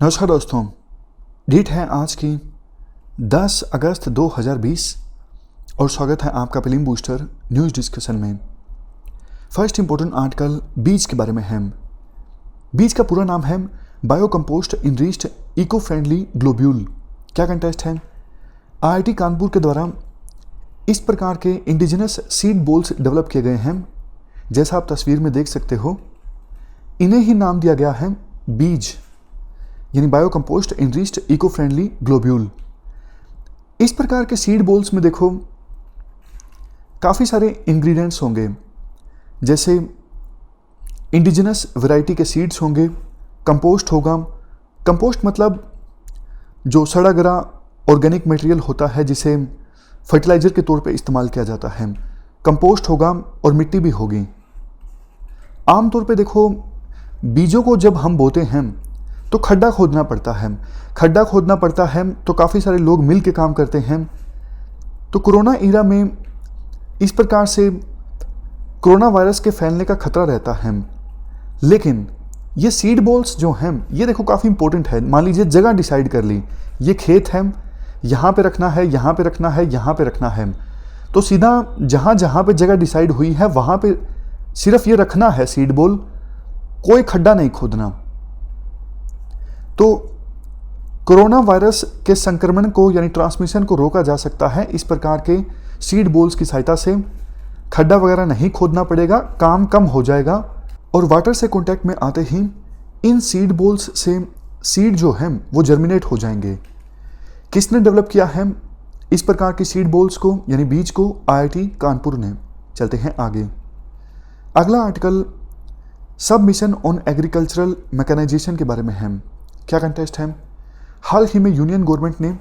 नमस्कार दोस्तों, डेट है आज की 10 अगस्त 2020 और स्वागत है आपका फिल्म बूस्टर न्यूज़ डिस्कशन में। फर्स्ट इंपॉर्टेंट आर्टिकल बीज के बारे में है। बीज का पूरा नाम है bio compost enriched eco friendly globule. क्या कंटेस्ट है? आईआईटी कानपुर के द्वारा इस प्रकार के इंडिजिनस सीड बोल्स डेवलप किए गए हैं। जैसा आप तस्वीर में देख सकते हो, इन्हें ही नाम दिया गया है बीज, यानी bio compost enriched eco friendly globule. इस प्रकार के सीड बोल्स में देखो काफ़ी सारे इंग्रेडिएंट्स होंगे, जैसे इंडिजिनस वैरायटी के सीड्स होंगे, कंपोस्ट होगा। कंपोस्ट मतलब जो सड़ा गला ऑर्गेनिक मटेरियल होता है जिसे फर्टिलाइजर के तौर पे इस्तेमाल किया जाता है, कंपोस्ट होगा और मिट्टी भी होगी। आमतौर पे देखो, बीजों को जब हम बोते हैं तो खड्डा खोदना पड़ता है तो काफ़ी सारे लोग मिल के काम करते हैं। तो कोरोना ईरा में इस प्रकार से कोरोना वायरस के फैलने का खतरा रहता है। लेकिन ये सीड बॉल्स जो हैं, ये देखो काफ़ी इंपॉर्टेंट है। मान लीजिए जगह डिसाइड कर ली, ये खेत है, यहाँ पे रखना है, यहाँ पे रखना है, यहाँ पे रखना है, तो सीधा जहाँ पे जगह डिसाइड हुई है वहाँ पे सिर्फ ये रखना है सीड बॉल, कोई खड्डा नहीं खोदना। तो कोरोना वायरस के संक्रमण को यानी ट्रांसमिशन को रोका जा सकता है इस प्रकार के सीड बॉल्स की सहायता से। खड्डा वगैरह नहीं खोदना पड़ेगा, काम कम हो जाएगा और वाटर से कांटेक्ट में आते ही इन सीड बॉल्स से सीड जो है वो जर्मिनेट हो जाएंगे। किसने डेवलप किया है इस प्रकार की सीड बॉल्स को यानी बीज को? आईआईटी कानपुर ने। चलते हैं आगे। अगला आर्टिकल सब मिशन ऑन एग्रीकल्चरल मैकेनाइजेशन के बारे में है। क्या कंटेस्ट है? हाल ही में यूनियन गवर्नमेंट ने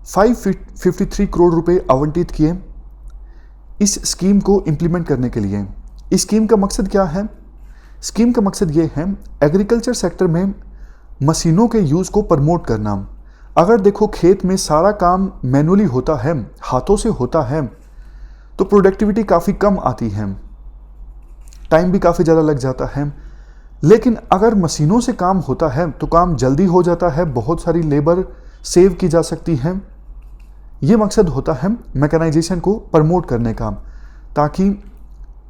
553 करोड़ रुपए आवंटित किए इस स्कीम को इम्प्लीमेंट करने के लिए। इस स्कीम का मकसद क्या है? स्कीम का मकसद ये है एग्रीकल्चर सेक्टर में मशीनों के यूज़ को प्रमोट करना। अगर देखो खेत में सारा काम मैनुअली होता है, हाथों से होता है, तो प्रोडक्टिविटी काफ़ी कम आती है, टाइम भी काफ़ी ज़्यादा लग जाता है। लेकिन अगर मशीनों से काम होता है तो काम जल्दी हो जाता है, बहुत सारी लेबर सेव की जा सकती है। ये मकसद होता है मैकेनाइजेशन को प्रमोट करने का, ताकि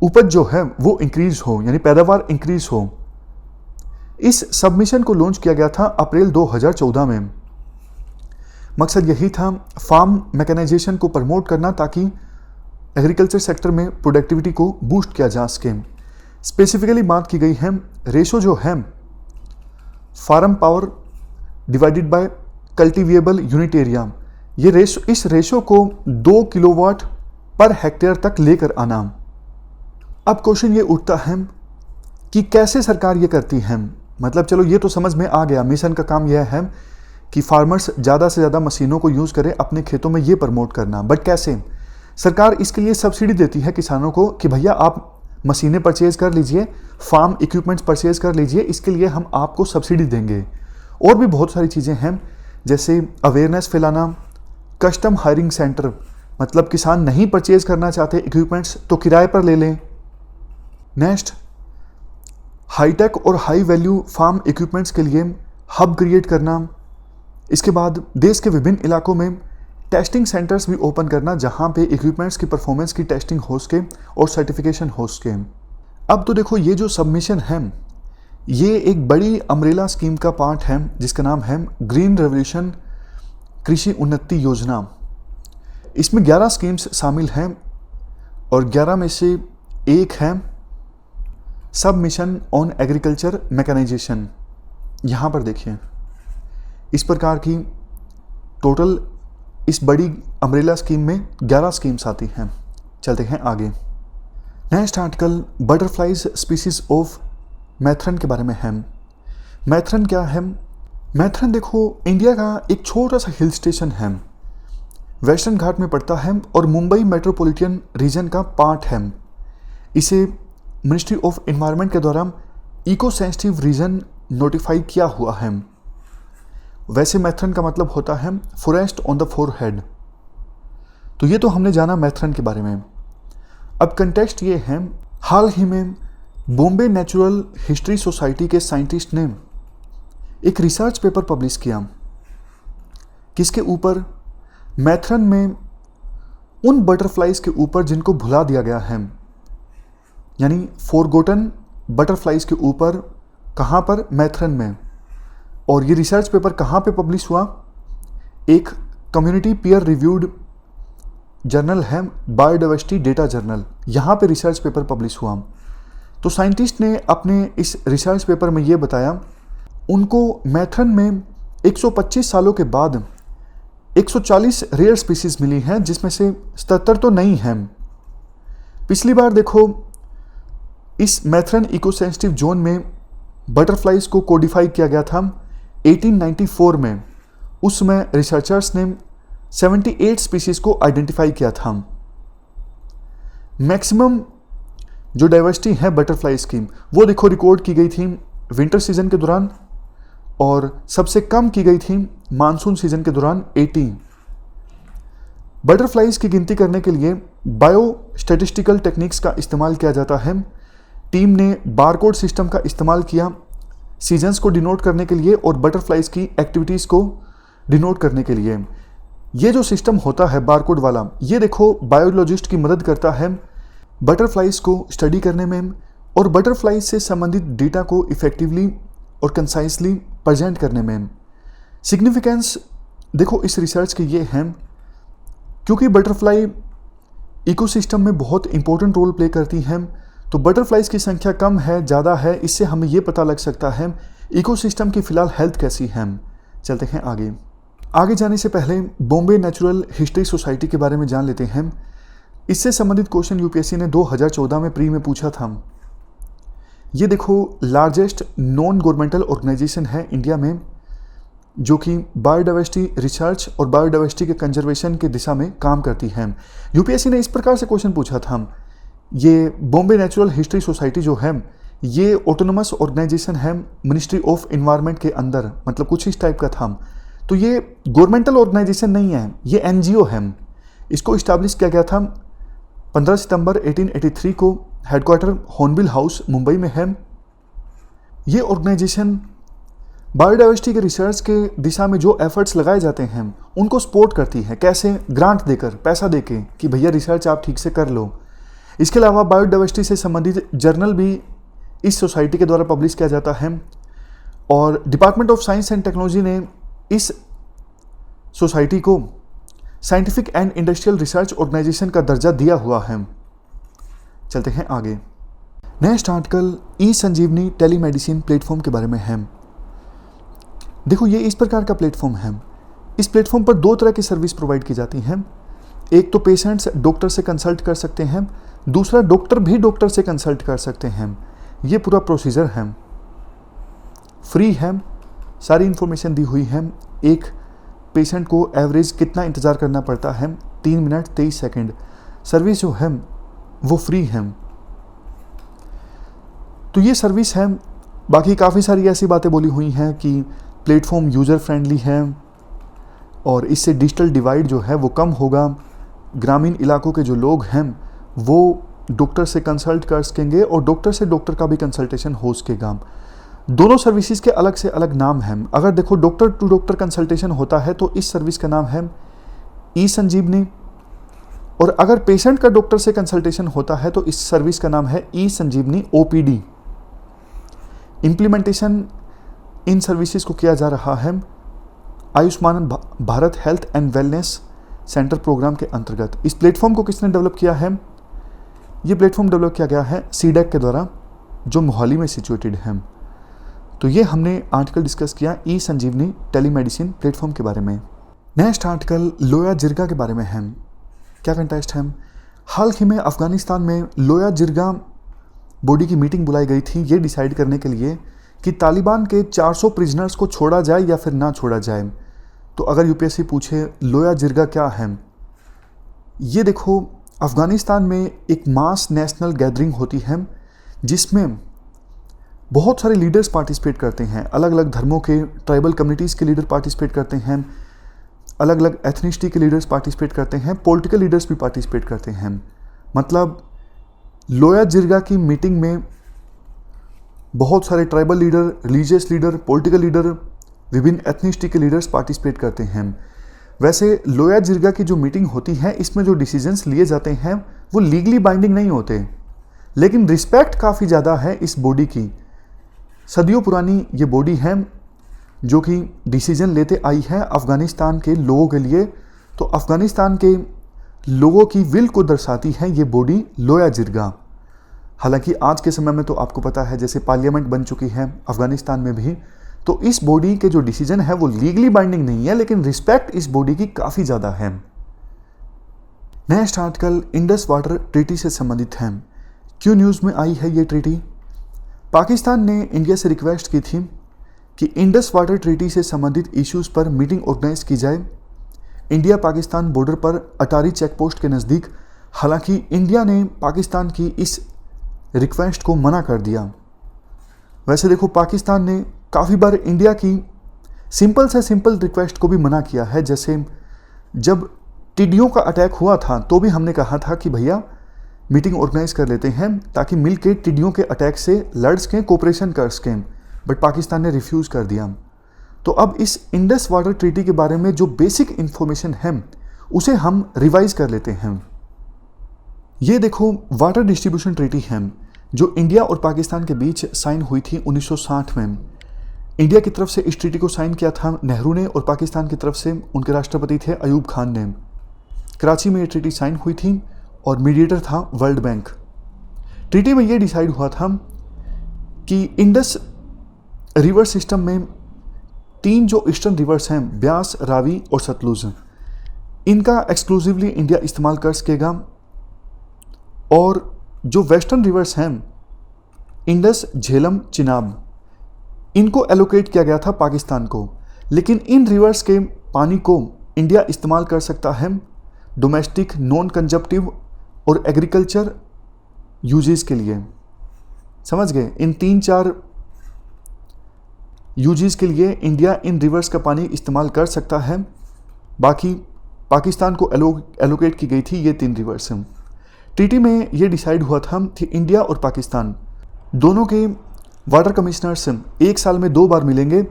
उपज जो है वो इंक्रीज हो, यानी पैदावार इंक्रीज हो। इस सबमिशन को लॉन्च किया गया था अप्रैल 2014 में। मकसद यही था फार्म मैकेनाइजेशन को प्रमोट करना, ताकि एग्रीकल्चर सेक्टर में प्रोडक्टिविटी को बूस्ट किया जा सके। स्पेसिफिकली बात की गई है रेशो जो है farm power divided by cultivable unit area, ये रेशो, इस रेशो को 2 किलोवाट पर हेक्टेयर तक लेकर आना। अब क्वेश्चन ये उठता है कि कैसे सरकार ये करती है? मतलब चलो ये तो समझ में आ गया, मिशन का काम यह है कि फार्मर्स ज़्यादा से ज़्यादा मशीनों को यूज़ करें अपने खेतों में, ये प्रमोट करना। बट कैसे? सरकार इसके लिए सब्सिडी देती है किसानों को कि भैया आप मशीनें परचेज कर लीजिए, फार्म इक्विपमेंट्स परचेज कर लीजिए, इसके लिए हम आपको सब्सिडी देंगे। और भी बहुत सारी चीज़ें हैं, जैसे अवेयरनेस फैलाना, कस्टम हायरिंग सेंटर, मतलब किसान नहीं परचेज करना चाहते इक्विपमेंट्स तो किराए पर ले लें। नेक्स्ट, हाईटेक और हाई वैल्यू फार्म इक्विपमेंट्स के लिए हब क्रिएट करना। इसके बाद देश के विभिन्न इलाकों में टेस्टिंग सेंटर्स भी ओपन करना, जहां पे इक्विपमेंट्स की परफॉर्मेंस की टेस्टिंग हो सके और सर्टिफिकेशन हो सके। अब तो देखो ये जो सबमिशन है ये एक बड़ी अम्ब्रेला स्कीम का पार्ट है जिसका नाम है ग्रीन रेवोल्यूशन कृषि उन्नति योजना। इसमें 11 स्कीम्स शामिल हैं और 11 में से एक है सब मिशन ऑन एग्रीकल्चर मैकेनाइजेशन। यहाँ पर देखिए इस प्रकार की टोटल इस बड़ी अम्ब्रेला स्कीम में 11 स्कीम्स आती हैं। चलते हैं आगे। Next article butterflies species of Matheran के बारे में है। मैथरन क्या है? मैथरन देखो इंडिया का एक छोटा सा हिल स्टेशन है, वेस्टर्न घाट में पड़ता है और मुंबई मेट्रोपॉलिटन रीजन का पार्ट है। इसे मिनिस्ट्री ऑफ एनवायरनमेंट के द्वारा इको सेंसिटिव रीजन नोटिफाई किया हुआ है। वैसे मैथरन का मतलब होता है फॉरेस्ट ऑन द फोरहेड। तो ये तो हमने जाना मैथरन के बारे में। अब कंटेक्स्ट ये है, हाल ही में बॉम्बे नेचुरल हिस्ट्री सोसाइटी के साइंटिस्ट ने एक रिसर्च पेपर पब्लिश किया। किसके ऊपर? मैथरन में उन बटरफ्लाइज के ऊपर जिनको भुला दिया गया है, यानी फॉरगॉटन बटरफ्लाइज के ऊपर। कहाँ पर? मैथरन में। और ये रिसर्च पेपर कहाँ पे पब्लिश हुआ? एक कम्युनिटी पीयर रिव्यूड जर्नल है, बायोडाइवर्सिटी डेटा जर्नल, यहाँ पे रिसर्च पेपर पब्लिश हुआ। तो साइंटिस्ट ने अपने इस रिसर्च पेपर में ये बताया, उनको मैथरन में 125 सालों के बाद 140 रेयर स्पीसीज मिली हैं, जिसमें से 77 तो नहीं हैं। पिछली बार देखो, इस मैथरन इकोसेंसिटिव जोन में बटरफ्लाइज को कोडिफाई किया गया था 1894 में। उसमें रिसर्चर्स ने 78 स्पीसीज को आइडेंटिफाई किया था। मैक्सिमम जो डाइवर्सिटी है बटरफ्लाइज की, वो देखो रिकॉर्ड की गई थी विंटर सीजन के दौरान, और सबसे कम की गई थी मानसून सीजन के दौरान 80। बटरफ्लाइज की गिनती करने के लिए बायो स्टैटिस्टिकल टेक्निक्स का इस्तेमाल किया जाता है। टीम ने बारकोड सिस्टम का इस्तेमाल किया सीजन्स को डिनोट करने के लिए और बटरफ्लाइज की एक्टिविटीज़ को डिनोट करने के लिए। ये जो सिस्टम होता है बारकोड वाला, ये देखो बायोलॉजिस्ट की मदद करता है बटरफ्लाइज को स्टडी करने में और बटरफ्लाइज से संबंधित डेटा को इफेक्टिवली और कंसाइसली प्रेजेंट करने में। सिग्निफिकेंस देखो इस रिसर्च की ये है, क्योंकि बटरफ्लाई इकोसिस्टम में बहुत इंपॉर्टेंट रोल प्ले करती हैं, तो बटरफ्लाइज की संख्या कम है ज़्यादा है, इससे हमें ये पता लग सकता है इकोसिस्टम की फ़िलहाल हेल्थ कैसी है। चलते हैं आगे जाने से पहले बॉम्बे नेचुरल हिस्ट्री सोसाइटी के बारे में जान लेते हैं। इससे संबंधित क्वेश्चन यूपीएससी ने 2014 में प्री में पूछा था। ये देखो लार्जेस्ट नॉन गवर्नमेंटल ऑर्गेनाइजेशन है इंडिया में, जो कि बायोडाइवर्सिटी रिसर्च और बायोडाइवर्सिटी के कंजर्वेशन की दिशा में काम करती है। यूपीएससी ने इस प्रकार से क्वेश्चन पूछा था, ये बॉम्बे नेचुरल हिस्ट्री सोसाइटी जो है ये ऑटोनोमस ऑर्गेनाइजेशन है मिनिस्ट्री ऑफ एनवायरनमेंट के अंदर, मतलब कुछ इस टाइप का था। तो ये गवर्नमेंटल ऑर्गेनाइजेशन नहीं है, ये एनजीओ है। इसको इस्टेब्लिश किया गया था 15 सितंबर 1883 को। हेडक्वार्टर हॉर्नबिल हाउस मुंबई में है। ये ऑर्गेनाइजेशन बायोडाइवर्सिटी के रिसर्च के दिशा में जो एफर्ट्स लगाए जाते हैं उनको सपोर्ट करती है। कैसे? ग्रांट देकर, पैसा देके कि भैया रिसर्च आप ठीक से कर लो। इसके अलावा बायोडाइवर्सिटी से संबंधित जर्नल भी इस सोसाइटी के द्वारा पब्लिश किया जाता है और department of science and technology ने इस सोसाइटी को scientific and industrial research organisation का दर्जा दिया हुआ है। चलते हैं आगे। Next article e Sanjeevani telemedicine platform के बारे में है। देखो ये इस प्रकार का प्लेटफॉर्म है। इस प्लेटफॉर्म पर दो तरह की सर्विस प्रोवाइड की जाती हैं। एक तो पेशेंट्स डॉक्टर से कंसल्ट कर सकते हैं, दूसरा डॉक्टर भी डॉक्टर से कंसल्ट कर सकते हैं। ये पूरा प्रोसीजर है, फ्री है, सारी इन्फॉर्मेशन दी हुई है। एक पेशेंट को एवरेज कितना इंतज़ार करना पड़ता है? 3 मिनट 23 सेकंड। सर्विस जो है वो फ्री है। तो ये सर्विस है। बाकी काफ़ी सारी ऐसी बातें बोली हुई हैं कि प्लेटफॉर्म यूज़र फ्रेंडली है और इससे डिजिटल डिवाइड जो है वो कम होगा। ग्रामीण इलाकों के जो लोग हैं वो डॉक्टर से कंसल्ट कर सकेंगे और डॉक्टर से डॉक्टर का भी कंसल्टेशन हो सकेगा। दोनों सर्विसेज के अलग से अलग नाम हैं। अगर देखो डॉक्टर टू डॉक्टर कंसल्टेशन होता है तो इस सर्विस का नाम है ई संजीवनी, और अगर पेशेंट का डॉक्टर से कंसल्टेशन होता है तो इस सर्विस का नाम है ई संजीवनी ओपीडी। इम्प्लीमेंटेशन इन सर्विसेज को किया जा रहा है Ayushman Bharat health and wellness centre programme के अंतर्गत। इस प्लेटफॉर्म को किसने डेवलप किया है? ये प्लेटफॉर्म डेवलप किया गया है सीडेक के द्वारा, जो मोहाली में सिचुएटेड है। तो ये हमने आर्टिकल डिस्कस किया ई संजीवनी टेलीमेडिसिन प्लेटफॉर्म के बारे में। नेक्स्ट आर्टिकल लोया जिरगा के बारे में है। क्या कंटेक्स्ट है? हाल ही में अफगानिस्तान में लोया जिरगा बॉडी की मीटिंग बुलाई गई थी, ये डिसाइड करने के लिए कि तालिबान के 400 प्रिजनर्स को छोड़ा जाए या फिर ना छोड़ा जाए। तो अगर यूपीएससी पूछे लोया जिरगा क्या है, ये देखो अफगानिस्तान में एक मास नेशनल गैदरिंग होती है जिसमें बहुत सारे लीडर्स पार्टिसिपेट करते हैं। अलग अलग धर्मों के, ट्राइबल कम्युनिटीज़ के लीडर पार्टिसिपेट करते हैं, अलग अलग एथनिसिटी के लीडर्स पार्टिसिपेट करते हैं, पॉलिटिकल लीडर्स भी पार्टिसिपेट करते हैं। मतलब लोया जिरगा की मीटिंग में बहुत सारे tribal leader, religious leader, political leader विभिन्न एथनिसिटी के लीडर्स पार्टिसिपेट करते हैं। वैसे लोया जिरगा की जो मीटिंग होती है, इसमें जो डिसीजंस लिए जाते हैं वो लीगली बाइंडिंग नहीं होते, लेकिन रिस्पेक्ट काफ़ी ज़्यादा है इस बॉडी की। सदियों पुरानी ये बॉडी है जो कि डिसीजन लेते आई है अफ़गानिस्तान के लोगों के लिए। तो अफ़गानिस्तान के लोगों की विल को दर्शाती है ये बॉडी लोया जिरगा। हालांकि आज के समय में तो आपको पता है जैसे पार्लियामेंट बन चुकी है अफ़गानिस्तान में भी, तो इस बॉडी के जो डिसीजन है वो लीगली बाइंडिंग नहीं है, लेकिन रिस्पेक्ट इस बॉडी की काफ़ी ज़्यादा है। Next article Indus water treaty से संबंधित है। क्यों न्यूज़ में आई है ये ट्रीटी? पाकिस्तान ने इंडिया से रिक्वेस्ट की थी कि इंडस वाटर ट्रीटी से संबंधित इश्यूज़ पर मीटिंग ऑर्गेनाइज की जाए इंडिया पाकिस्तान बॉर्डर पर अटारी चेक पोस्ट के नज़दीक। हालांकि इंडिया ने पाकिस्तान की इस रिक्वेस्ट को मना कर दिया। वैसे देखो, पाकिस्तान ने काफ़ी बार इंडिया की सिंपल से सिंपल रिक्वेस्ट को भी मना किया है। जैसे जब टिड्डियों का अटैक हुआ था तो भी हमने कहा था कि भैया मीटिंग ऑर्गेनाइज कर लेते हैं ताकि मिलके टिड्डियों के अटैक से लड़ सकें, कोऑपरेशन कर सकें, बट पाकिस्तान ने रिफ्यूज़ कर दिया। तो अब इस इंडस वाटर ट्रीटी के बारे में जो बेसिक इंफॉर्मेशन है उसे हम रिवाइज कर लेते हैं। ये देखो, वाटर डिस्ट्रीब्यूशन ट्रीटी है जो इंडिया और पाकिस्तान के बीच साइन हुई थी 1960 में। इंडिया की तरफ से इस ट्रीटी को साइन किया था नेहरू ने और पाकिस्तान की तरफ से उनके राष्ट्रपति थे अयूब खान ने। कराची में ये ट्रीटी साइन हुई थी और मीडिएटर था वर्ल्ड बैंक। ट्रीटी में ये डिसाइड हुआ था कि इंडस रिवर सिस्टम में 3 जो ईस्टर्न रिवर्स हैं, ब्यास, रावी और सतलुज, इनका एक्सक्लूसिवली इंडिया इस्तेमाल कर सकेगा। और जो वेस्टर्न रिवर्स हैं, इंडस, झेलम, चिनाब, इनको एलोकेट किया गया था पाकिस्तान को। लेकिन इन रिवर्स के पानी को इंडिया इस्तेमाल कर सकता है डोमेस्टिक, नॉन कंजप्टिव और एग्रीकल्चर यूजेस के लिए। समझ गए? इन 3-4 यूजेस के लिए इंडिया इन रिवर्स का पानी इस्तेमाल कर सकता है। बाकी पाकिस्तान को एलोकेट की गई थी ये 3 रिवर्स। ट्रीटी में ये डिसाइड हुआ था कि इंडिया और पाकिस्तान दोनों के वाटर कमिश्नर्स 1 साल में 2 बार मिलेंगे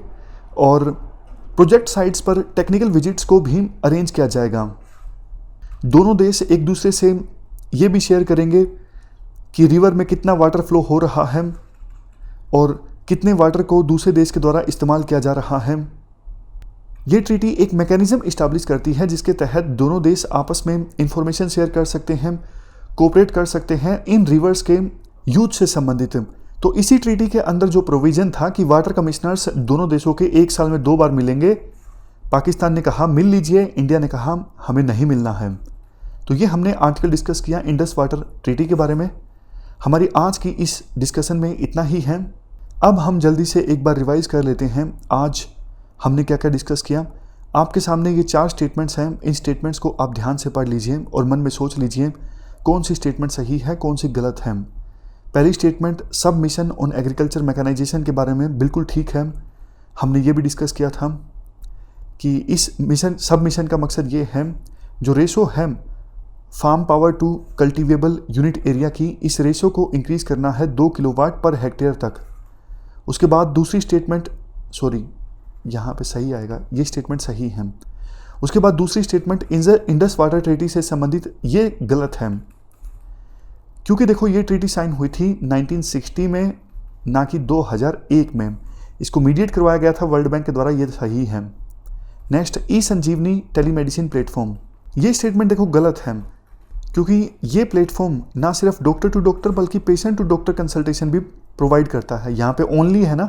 और प्रोजेक्ट साइट्स पर टेक्निकल विजिट्स को भी अरेंज किया जाएगा। दोनों देश एक दूसरे से ये भी शेयर करेंगे कि रिवर में कितना वाटर फ्लो हो रहा है और कितने वाटर को दूसरे देश के द्वारा इस्तेमाल किया जा रहा है। ये ट्रीटी एक मैकेनिज्म इस्टेब्लिश करती है जिसके तहत दोनों देश आपस में इंफॉर्मेशन शेयर कर सकते हैं, कोऑपरेट कर सकते हैं इन रिवर्स के यूज से संबंधित। तो इसी ट्रीटी के अंदर जो प्रोविजन था कि वाटर कमिश्नर्स दोनों देशों के 1 साल में 2 बार मिलेंगे, पाकिस्तान ने कहा मिल लीजिए, इंडिया ने कहा हमें नहीं मिलना है। तो ये हमने आर्टिकल डिस्कस किया इंडस वाटर ट्रीटी के बारे में। हमारी आज की इस डिस्कशन में इतना ही है। अब हम जल्दी से एक बार रिवाइज कर लेते हैं आज हमने क्या क्या डिस्कस किया। आपके सामने ये 4 स्टेटमेंट्स हैं। इन स्टेटमेंट्स को आप ध्यान से पढ़ लीजिए और मन में सोच लीजिए कौन सी स्टेटमेंट सही है, कौन सी गलत है। पहली स्टेटमेंट सब मिशन ऑन एग्रीकल्चर मैकेनाइजेशन के बारे में बिल्कुल ठीक है। हमने ये भी डिस्कस किया था कि इस मिशन सब मिशन का मकसद ये है, जो रेशो है farm power to cultivable unit area की, इस रेशो को इंक्रीज़ करना है 2 किलोवाट पर हेक्टेयर तक। उसके बाद दूसरी स्टेटमेंट, सॉरी यहाँ पे सही आएगा, ये स्टेटमेंट सही है। उसके बाद दूसरी स्टेटमेंट इंडस वाटर ट्रीटी से संबंधित ये गलत है, क्योंकि देखो ये ट्रीटी साइन हुई थी 1960 में, ना कि 2001 में। इसको मीडिएट करवाया गया था वर्ल्ड बैंक के द्वारा, ये सही है। नेक्स्ट, ई संजीवनी टेलीमेडिसिन प्लेटफॉर्म, ये स्टेटमेंट देखो गलत है, क्योंकि ये प्लेटफॉर्म ना सिर्फ डॉक्टर टू डॉक्टर बल्कि पेशेंट टू डॉक्टर कंसल्टेशन भी प्रोवाइड करता है। यहाँ पे ओनली है ना,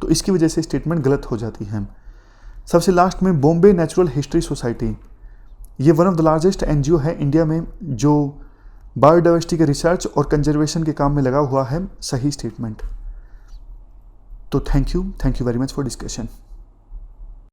तो इसकी वजह से स्टेटमेंट गलत हो जाती है। सबसे लास्ट में बॉम्बे नेचुरल हिस्ट्री सोसाइटी, ये one of the largest NGO है इंडिया में जो बायोडाइवर्सिटी के रिसर्च और कंजर्वेशन के काम में लगा हुआ है। सही स्टेटमेंट। तो thank you very much for discussion.